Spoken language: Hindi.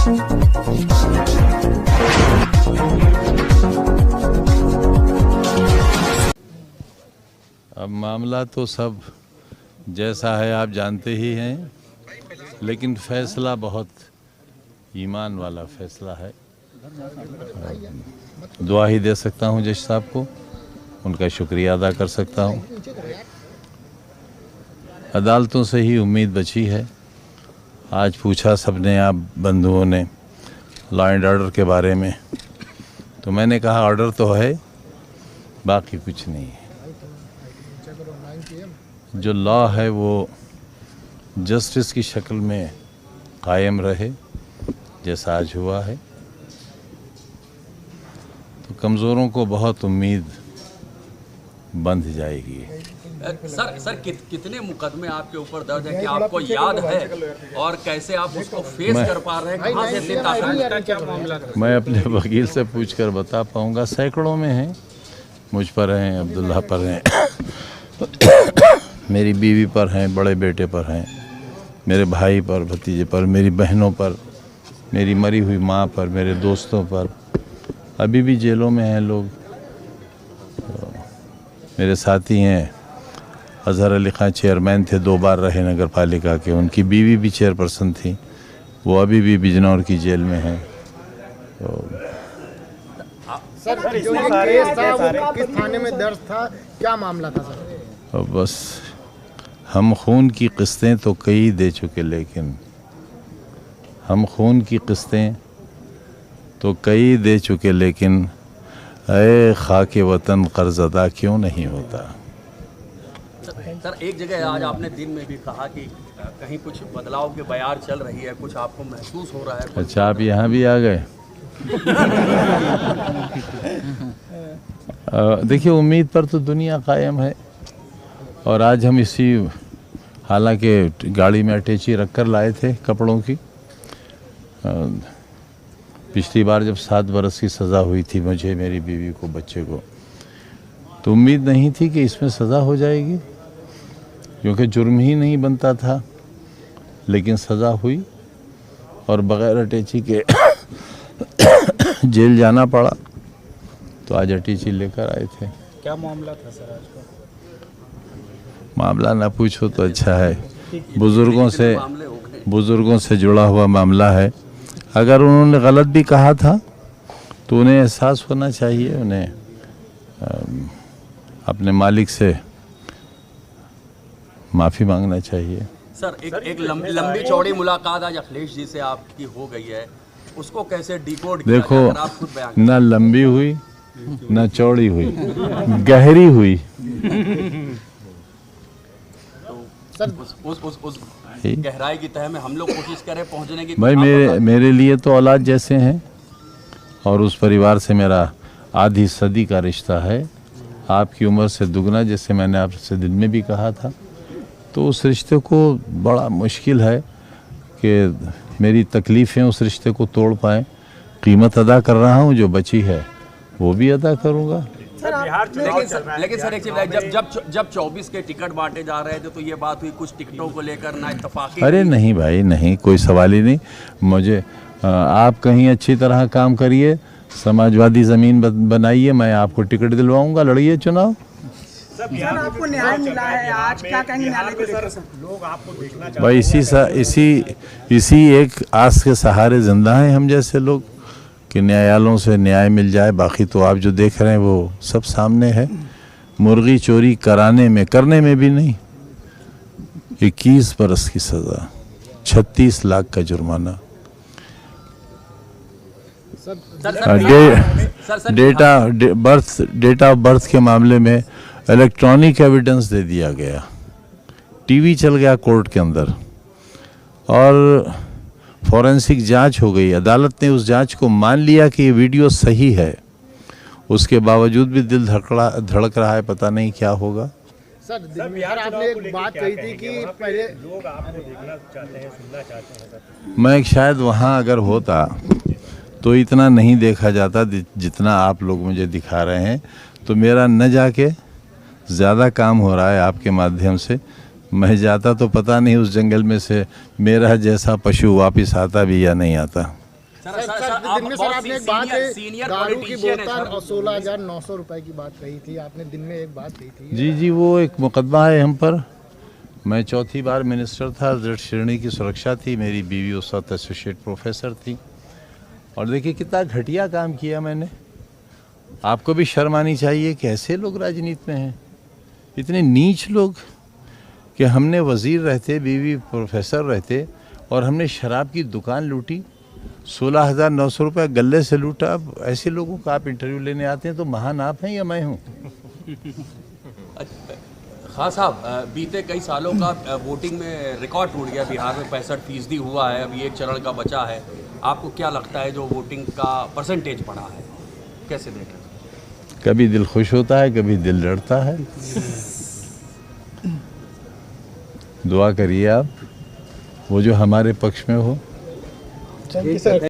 अब मामला तो सब जैसा है आप जानते ही हैं, लेकिन फैसला बहुत ईमान वाला फैसला है। दुआ ही दे सकता हूं जज साहब को, उनका शुक्रिया अदा कर सकता हूं। अदालतों से ही उम्मीद बची है। आज पूछा सबने, आप बंधुओं ने, लॉ एंड ऑर्डर के बारे में, तो मैंने कहा ऑर्डर तो है, बाकी कुछ नहीं है। जो लॉ है वो जस्टिस की शक्ल में कायम रहे, जैसा आज हुआ है। तो कमज़ोरों को बहुत उम्मीद बंध जाएगी। सर कितने मुकदमे आपके ऊपर दर्ज है कि आपको याद है, और कैसे आप उसको फेस कर पा रहे हैं? कहाँ से इतनी ताकत? क्या मामला था? मैं अपने वकील से पूछकर बता पाऊंगा। सैकड़ों में हैं, मुझ पर हैं, अब्दुल्ला पर हैं, मेरी बीवी पर हैं, बड़े बेटे पर हैं, मेरे भाई पर, भतीजे पर, मेरी बहनों पर, मेरी मरी हुई माँ पर, मेरे दोस्तों पर। अभी भी जेलों में हैं लोग। तो मेरे साथी हैं, अजहर अली खान चेयरमैन थे, 2 बार रहे नगर पालिका के, उनकी बीवी भी चेयरपर्सन थी, वो अभी भी बिजनौर की जेल में हैं। तो सर, जो केस था वो किस थाने में दर्ज था, क्या मामला था सर? अब बस हम खून की किस्तें तो कई दे चुके, लेकिन हम खून की किस्तें तो कई दे चुके, लेकिन ऐ खाके वतन कर्ज अदा क्यों नहीं होता। सर एक जगह आज आपने दिन में भी कहा कि कहीं कुछ बदलाव के बयार चल रही है, कुछ आपको महसूस हो रहा है? अच्छा, आप यहाँ भी आ गए। देखिए, उम्मीद पर तो दुनिया कायम है, और आज हम इसी, हालांकि गाड़ी में अटैची रखकर लाए थे कपड़ों की। पिछली बार जब 7 बरस की सज़ा हुई थी मुझे, मेरी बीवी को, बच्चे को, तो उम्मीद नहीं थी कि इसमें सज़ा हो जाएगी, क्योंकि जुर्म ही नहीं बनता था, लेकिन सज़ा हुई और बग़ैर अटैची के जेल जाना पड़ा। तो आज अटैची लेकर आए थे। क्या मामला था सर आज का? मामला ना पूछो तो अच्छा है। बुजुर्गों से जुड़ा हुआ मामला है। अगर उन्होंने गलत भी कहा था तो उन्हें एहसास होना चाहिए, उन्हें अपने मालिक से माफ़ी मांगना चाहिए। सर एक लंबी चौड़ी मुलाकात आज अखिलेश जी से आपकी हो गई है, उसको कैसे डिकोड किया? देखो, आप खुद बयान ना लंबी हुई ना चौड़ी हुई, गहरी हुई। सर उस गहराई की तह में हम लोग कोशिश करें पहुंचने की। भाई, मेरे लिए तो औलाद जैसे हैं, और उस परिवार से मेरा आधी सदी का रिश्ता है, आपकी उम्र से दुगना, जैसे मैंने आपसे दिन में भी कहा था। तो उस रिश्ते को बड़ा मुश्किल है कि मेरी तकलीफ़ें उस रिश्ते को तोड़ पाएँ। कीमत अदा कर रहा हूँ, जो बची है वो भी अदा करूँगा। लेकिन सर एक चीज, जब 24 के टिकट बांटे जा रहे थे तो ये बात हुई कुछ टिकटों को लेकर ना इत्तेफाकी। अरे नहीं भाई, नहीं, कोई सवाल ही नहीं। मुझे आप कहीं अच्छी तरह काम करिए, समाजवादी ज़मीन बनाइए, मैं आपको टिकट दिलवाऊंगा, लड़िए चुनाव। सर आपको न्याय मिला है, आज क्या कहेंगे न्यायालय को लेकर? लोग आपको देखना चाहते हैं। भाई, इसी एक आस के सहारे जिंदा हैं हम जैसे लोग, कि न्यायालयों से न्याय मिल जाए। बाकी तो आप जो देख रहे हैं वो सब सामने है। मुर्गी चोरी करने में भी नहीं, 21 बरस की सज़ा, 36 लाख का जुर्माना। डेट ऑफ बर्थ के मामले में इलेक्ट्रॉनिक एविडेंस दे दिया गया, टीवी चल गया कोर्ट के अंदर, और फॉरेंसिक जांच हो गई। अदालत ने उस जांच को मान लिया कि ये वीडियो सही है, उसके बावजूद भी दिल धड़क रहा है, पता नहीं क्या होगा। सर यार, आपने एक बात कही थी कि पहले लोग आपको देखना चाहते हैं, सुनना चाहते हैं। सर मैं शायद वहाँ अगर होता तो इतना नहीं देखा जाता जितना आप लोग मुझे दिखा रहे हैं। तो मेरा न जाके ज़्यादा काम हो रहा है आपके माध्यम से। मैं जाता तो पता नहीं उस जंगल में से मेरा जैसा पशु वापस आता भी या नहीं आता। दिन में सर आपने एक बात दारू की बोतल और 16,900 रुपए की बात कही थी, आपने दिन में एक बात कही थी। जी जी, वो एक मुकदमा है हम पर। मैं चौथी बार मिनिस्टर था, दृढ़ श्रेणी की सुरक्षा थी, मेरी बीवी उस वक्त एसोसिएट प्रोफेसर थी। और देखिए कितना घटिया काम किया मैंने। आपको भी शर्म आनी चाहिए कि ऐसे लोग राजनीति में हैं, इतने नीच लोग कि हमने वजीर रहते, बीवी प्रोफेसर रहते, और हमने शराब की दुकान लूटी, 16,900 रुपये गले से लूटा। अब ऐसे लोगों का आप इंटरव्यू लेने आते हैं तो महान आप हैं या मैं हूँ? खान साहब, बीते कई सालों का वोटिंग में रिकॉर्ड टूट गया। बिहार में 65% हुआ है, अभी एक चरण का बचा है। आपको क्या लगता है जो वोटिंग का परसेंटेज बढ़ा है, कैसे देखें? कभी दिल खुश होता है, कभी दिल डरता है। दुआ करिए आप, वो जो हमारे पक्ष में हो।